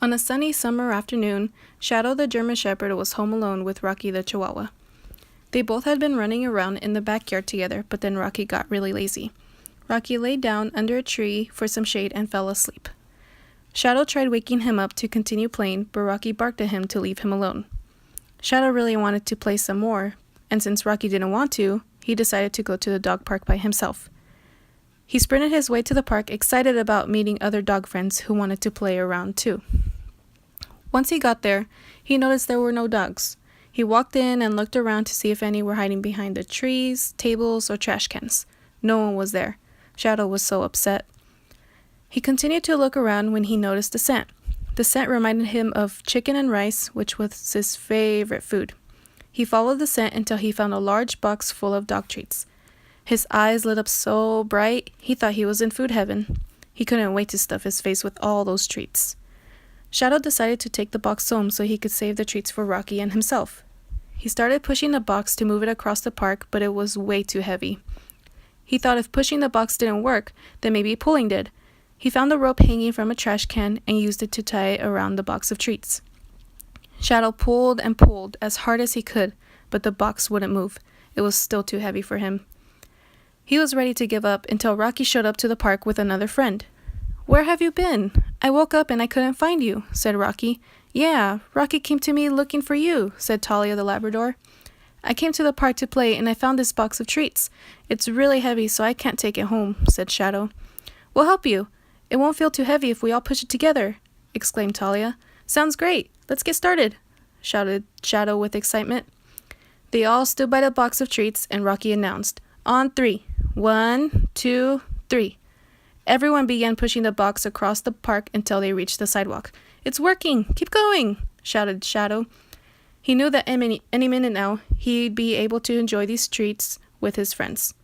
On a sunny summer afternoon, Shadow the German Shepherd was home alone with Rocky the Chihuahua. They both had been running around in the backyard together, but then Rocky got really lazy. Rocky lay down under a tree for some shade and fell asleep. Shadow tried waking him up to continue playing, but Rocky barked at him to leave him alone. Shadow really wanted to play some more, and since Rocky didn't want to, he decided to go to the dog park by himself. He sprinted his way to the park, excited about meeting other dog friends who wanted to play around too. Once he got there, he noticed there were no dogs. He walked in and looked around to see if any were hiding behind the trees, tables, or trash cans. No one was there. Shadow was so upset. He continued to look around when he noticed the scent. The scent reminded him of chicken and rice, which was his favorite food. He followed the scent until he found a large box full of dog treats. His eyes lit up so bright, he thought he was in food heaven. He couldn't wait to stuff his face with all those treats. Shadow decided to take the box home so he could save the treats for Rocky and himself. He started pushing the box to move it across the park, but it was way too heavy. He thought if pushing the box didn't work, then maybe pulling did. He found a rope hanging from a trash can and used it to tie it around the box of treats. Shadow pulled and pulled as hard as he could, but the box wouldn't move. It was still too heavy for him. He was ready to give up until Rocky showed up to the park with another friend. "Where have you been? I woke up and I couldn't find you," said Rocky. "Yeah, Rocky came to me looking for you," said Talia the Labrador. "I came to the park to play and I found this box of treats. It's really heavy, so I can't take it home," said Shadow. "We'll help you. It won't feel too heavy if we all push it together," exclaimed Talia. "Sounds great. Let's get started," shouted Shadow with excitement. They all stood by the box of treats and Rocky announced, "On 3. 1, 2, 3. Everyone began pushing the box across the park until they reached the sidewalk. "It's working! Keep going!" shouted Shadow. He knew that any minute now, he'd be able to enjoy these treats with his friends.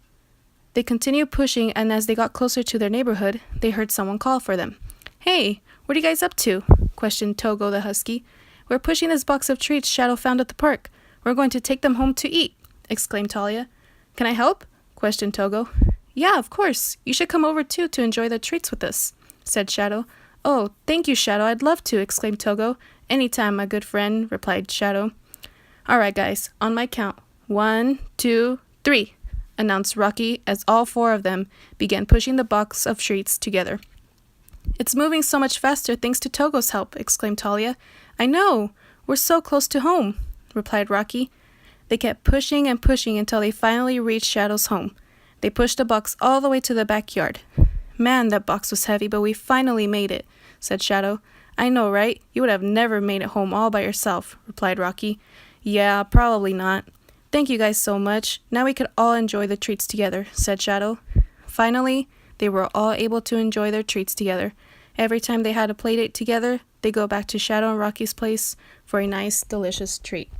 They continued pushing, and as they got closer to their neighborhood, they heard someone call for them. "Hey, what are you guys up to?" questioned Togo the husky. "We're pushing this box of treats Shadow found at the park. We're going to take them home to eat," exclaimed Talia. "Can I help?" questioned Togo. "Yeah, of course. You should come over too to enjoy the treats with us," said Shadow. "Oh, thank you, Shadow. I'd love to," exclaimed Togo. "Anytime, my good friend," replied Shadow. "All right, guys, on my count. 1, 2, 3, announced Rocky as all 4 of them began pushing the box of treats together. "It's moving so much faster thanks to Togo's help," exclaimed Talia. "I know. We're so close to home," replied Rocky. They kept pushing and pushing until they finally reached Shadow's home. They pushed the box all the way to the backyard. "Man, that box was heavy, but we finally made it," said Shadow. "I know, right? You would have never made it home all by yourself," replied Rocky. "Yeah, probably not. Thank you guys so much. Now we could all enjoy the treats together," said Shadow. Finally, they were all able to enjoy their treats together. Every time they had a play date together, they go back to Shadow and Rocky's place for a nice, delicious treat.